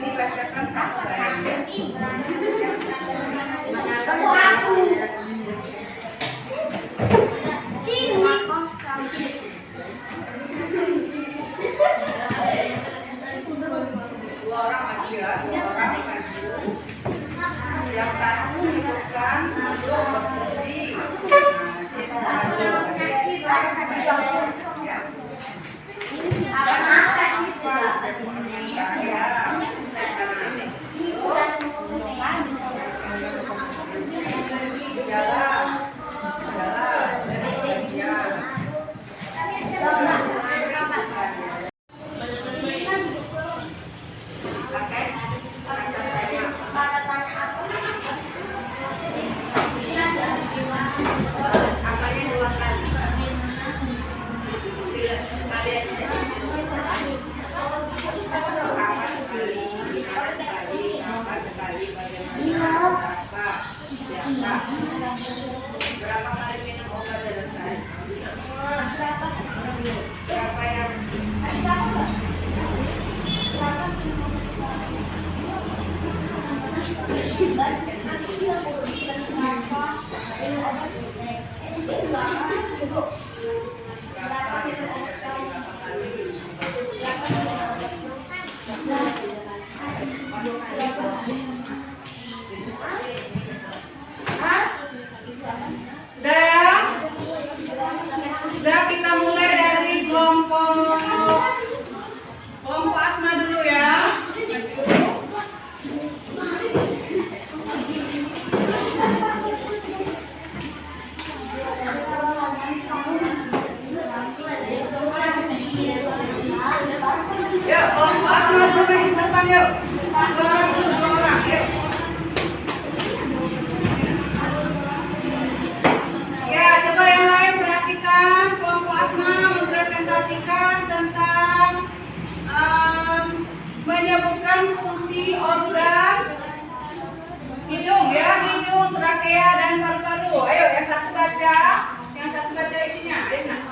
Dibacakan satu dua orang maju ya, dua orang maju. Yang satu dudukkan duduk berfungsi. Berapa kali minum obat selesai? Berapa yang Sudah kita mulai dari kelompok Asma dulu ya. Yuk, kelompok Asma dulu di depan yuk. Dua orang dulu, dua orang yuk. Ya, coba yang lain perhatikan kelompok Asma mempresentasikan tentang menyebutkan fungsi organ hidung ya, hidung, trakea dan paru-paru. Ayo yang satu baca isinya. Ayo nak.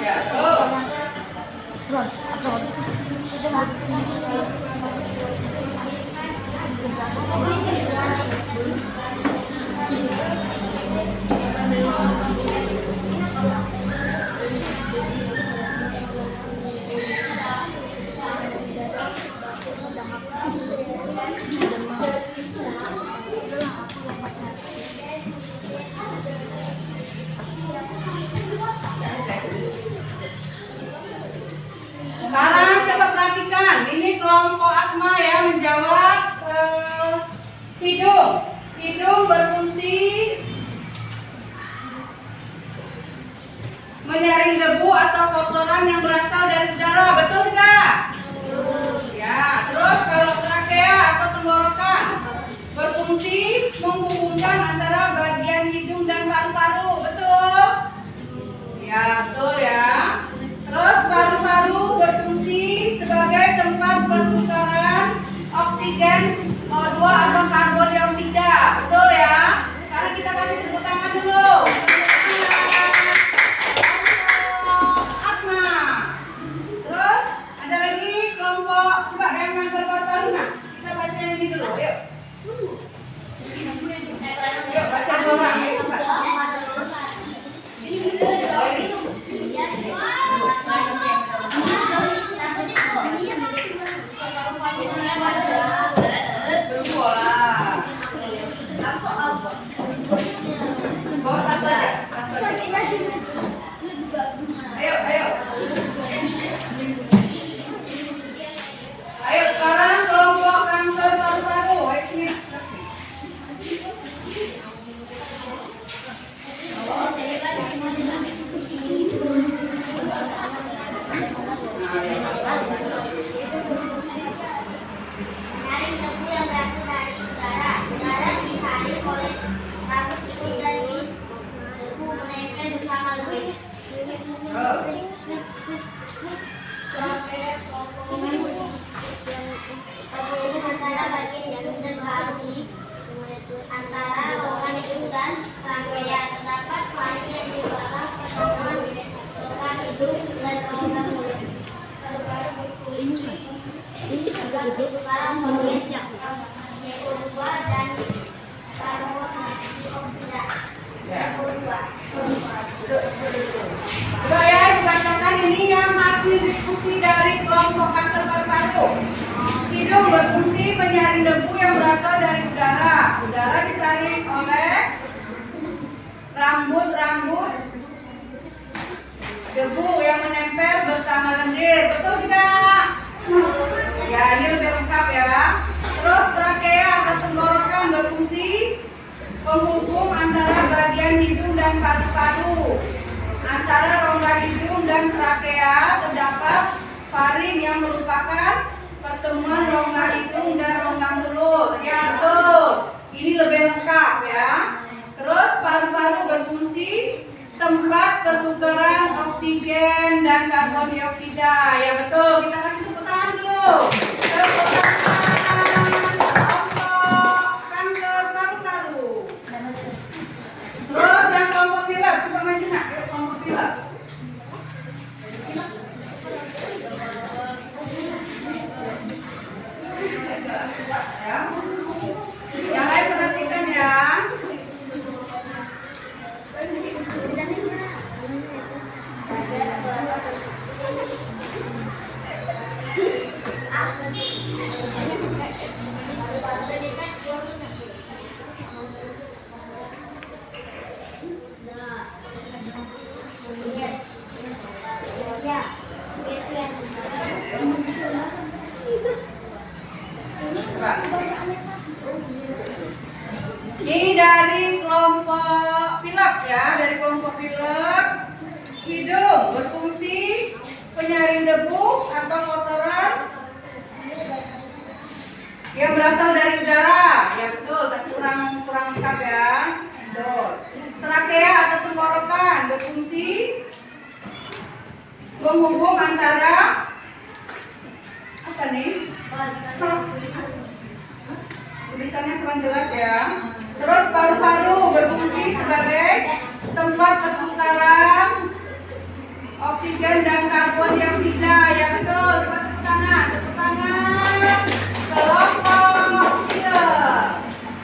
Ya, kelompok Asma ya menjawab hidung. Hidung berfungsi menyaring debu atau kotoran yang berasal dari udara. Betul tidak? Ya. Terus kalau trakea atau tenggorokan berfungsi menghubungkan antara bagian hidung dan paru-paru. Betul? Ya, betul ya. Terus paru-paru berfungsi sebagai tempat pertukaran oksigen O2 atau karbon dioksida. Betul ya? Sekarang kita kasih tepuk tangan dulu. Asma. Terus ada lagi kelompok, coba yang kanker paru-paru. Nah, kita baca yang ini dulu. Yuk. Yuk baca dua orang. Yuk, coba. Oh, ini. Bawa satu aja. Ayo, ayo. Ayo sekarang kelompok kanker paru-paru. Ayo sini. Menyaring debu yang berasal dari udara. Udara disaring oleh rambut hidung dan debu menempel bersama lebih. Antara bagian hidung dan paru antara rongga hidung dan rangkaian terdapat paru yang di dalam pertemuan rongga hidung dan rongga mulut. Paru-paru berfungsi sebagai pertukaran hormon CO2 dan karbon dioksida. Coba ya dibacakan ini yang masih diskusi dari kelompok kanker paru-paru. Hidung berfungsi menyaring debu yang berasal dari udara. Udara disaring oleh rambut-rambut debu yang menempel bersama lendir. Betul tidak? Ya, ini lebih lengkap ya. Terus trakea atau tenggorokan berfungsi penghubung antara bagian hidung dan paru-paru. Antara rongga hidung dan trakea terdapat faring yang merupakan pertemuan rongga hidung dan rongga mulut. Ya, betul. Ini lebih lengkap ya. Terus paru-paru berfungsi tempat pertukaran oksigen dan karbon dioksida. Ya, betul. Kita kasih tepuk tangan dulu. Tepuk tangan. Kelompok kanker paru-paru. Terus yang kelompok pilek, coba maju nak. Yuk, kelompok pilek. Ya. Yang lain perhatikan ya. Ini dari kelompok pilek ya, dari kelompok pilek. Hidung berfungsi penyaring debu atau kotoran yang berasal dari udara. Ya betul, tapi kurang lengkap ya. Betul. Trakea atau tenggorokan berfungsi menghubung antara apa nih? Tulisannya kurang jelas ya. Terus paru-paru berfungsi sebagai tempat pertukaran oksigen dan karbon dioksida. Ya betul. Tepuk tangan, tepuk tangan. Kelompok pilek.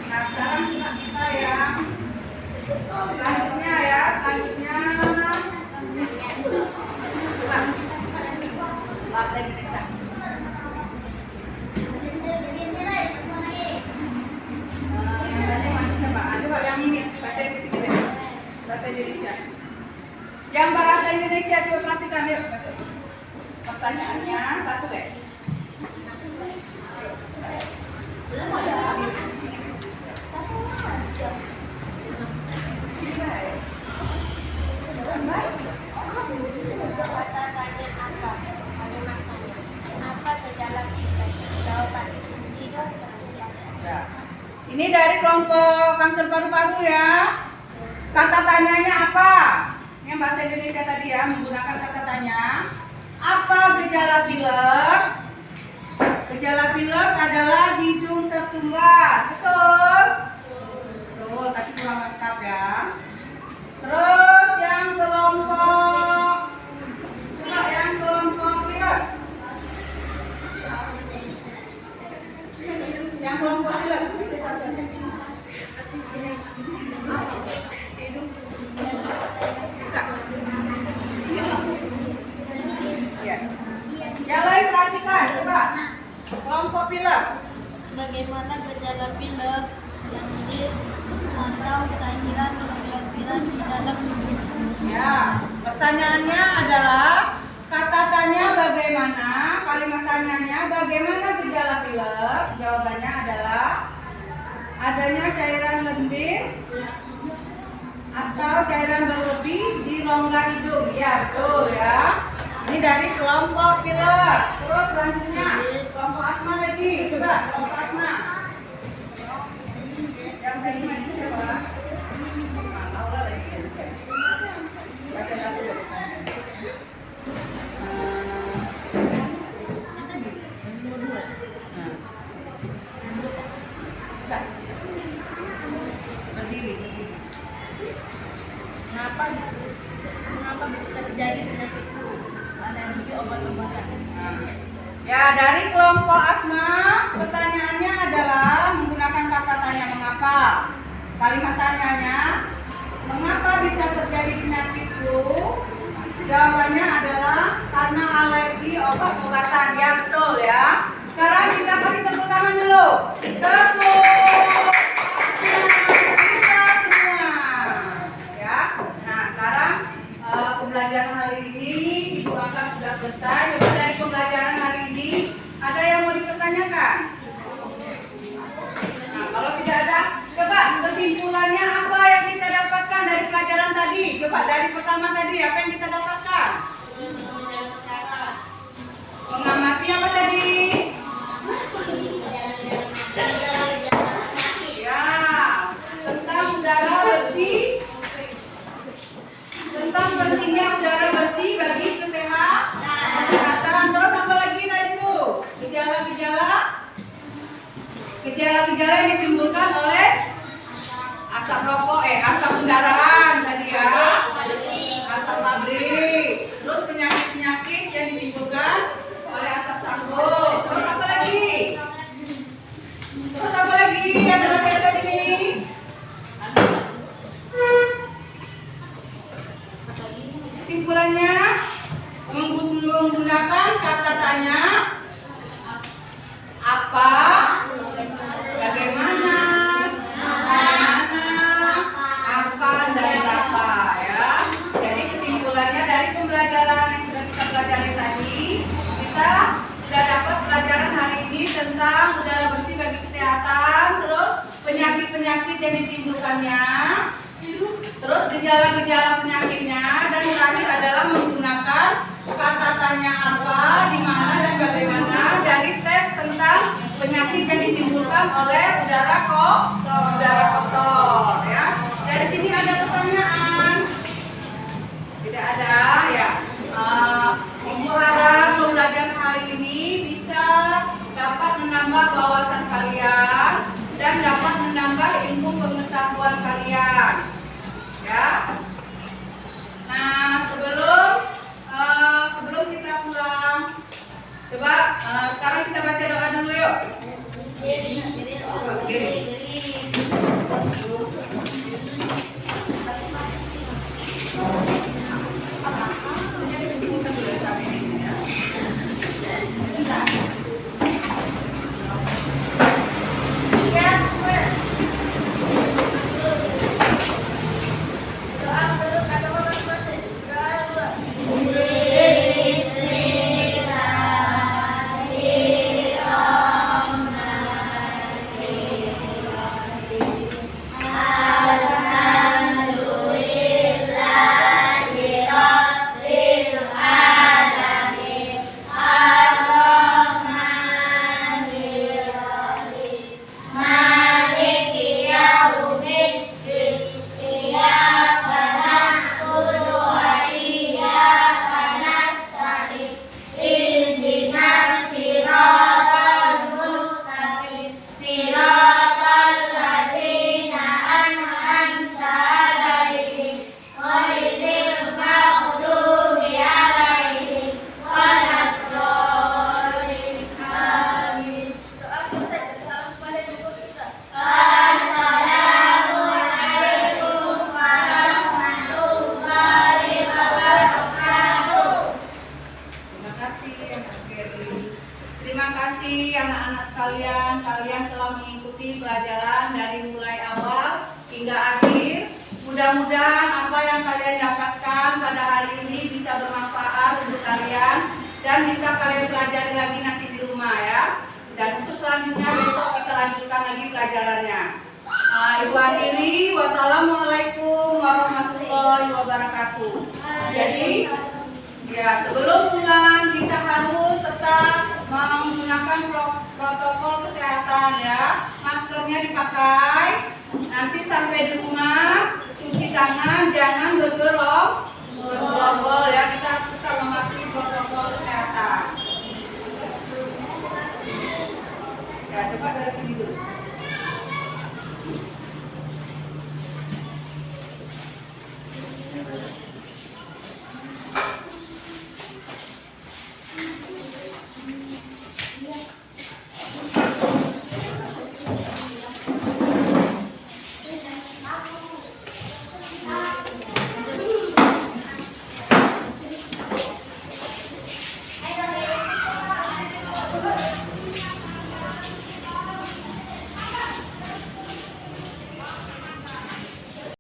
Nah sekarang kita yang selanjutnya ya, selanjutnya bahasa Indonesia. Coba yang ini baca di sini deh. Bahasa Indonesia. Yang bahasa Indonesia coba perhatikan yuk. Baca. Pertanyaannya satu deh. Apa gejala kita? Jawaban hidung terlihat. Ya. Ini dari kelompok kanker paru-paru ya. Kata tanyanya apa? Yang bahasa Indonesia tadi ya, menggunakan kata tanya. Apa gejala pilek? Gejala pilek adalah hidung tersumbat. Betul? Betul, tapi kurang lengkap ya. Terus yang kelompok pilek. Yang kelompok pilek. Baca satu aja. Ya. Yang lain perhatikan, coba. Kelompok pilek. Bagaimana gejala pilek yang atau cairan berlebihan di dalam hidung? Ya, pertanyaannya adalah kata tanya bagaimana, kalimat tanyanya bagaimana gejala pilek? Jawabannya adalah adanya cairan lendir atau cairan berlebih di rongga hidung. Ya, betul ya. Ini dari kelompok pilek. Terus selanjutnya kelompok asma lagi. Coba kelompok asma. Yang tadi masih siapa? Laura lagi. Baca satu. Berdiri. Kenapa bisa terjadi penyakit flu? Alergi obat-obatan. Ya, dari kelompok asma, pertanyaannya adalah menggunakan kata tanya mengapa. Kalimat tanyanya, mengapa bisa terjadi penyakit flu? Jawabannya adalah karena alergi obat-obatan. Ya, betul ya. Sekarang kita kasih tepuk tangan dulu. Tepuk kita semua. Ya. Nah, sekarang pembelajaran hari ini Ibu Akang sudah selesai. Coba dari pembelajaran hari ini ada yang mau dipertanyakan? Nah, kalau tidak ada, coba kesimpulannya apa yang kita dapatkan dari pelajaran tadi? Coba dari pertama tadi apa yang kita dapatkan? Mengamati apa tadi? Ya, tentang udara bersih. Tentang pentingnya udara bersih bagi kesehatan. Terus apa lagi tadi tuh? Gejala-gejala yang ditimbulkan oleh asap rokok, asap kendaraan tadi ya. Asap pabrik. Terus penyakit-penyakit yang ditimbulkan oleh asap tambuk. Terus apa lagi? Yang terakhir tadi nih? Kesimpulannya menggunakan kata tanya apa, bagaimana, apa, dan berapa ya. Jadi kesimpulannya dari pembelajaran yang sudah kita pelajari tadi, kita sudah dapat pelajaran hari ini tentang udara bersih bagi kesehatan, terus penyakit-penyakit yang ditimbulkannya, terus gejala-gejala penyakitnya, dan terakhir adalah menggunakan kata tanya apa, di mana, dan bagaimana dari tes tentang penyakit yang ditimbulkan oleh udara kotor ya. Dari sini ada pertanyaan? Tidak ada ya. Ibu harap pembelajaran hari ini bisa dapat menambah wawasan kalian dan dapat menambah ilmu pengetahuan kalian. Ya. Nah, sebelum kita pulang, coba sekarang kita baca doa dulu yuk. Diri. kasih anak-anak sekalian, kalian telah mengikuti pelajaran dari mulai awal hingga akhir. Mudah-mudahan apa yang kalian dapatkan pada hari ini bisa bermanfaat untuk kalian dan bisa kalian pelajari lagi nanti di rumah ya. Dan untuk selanjutnya besok kita lanjutkan lagi pelajarannya. Ibu akhiri, wassalamualaikum warahmatullahi wabarakatuh. Jadi ya, sebelum pulang kita harus tetap menggunakan protokol kesehatan ya. Maskernya dipakai. Nanti sampai di rumah cuci tangan, jangan bergerak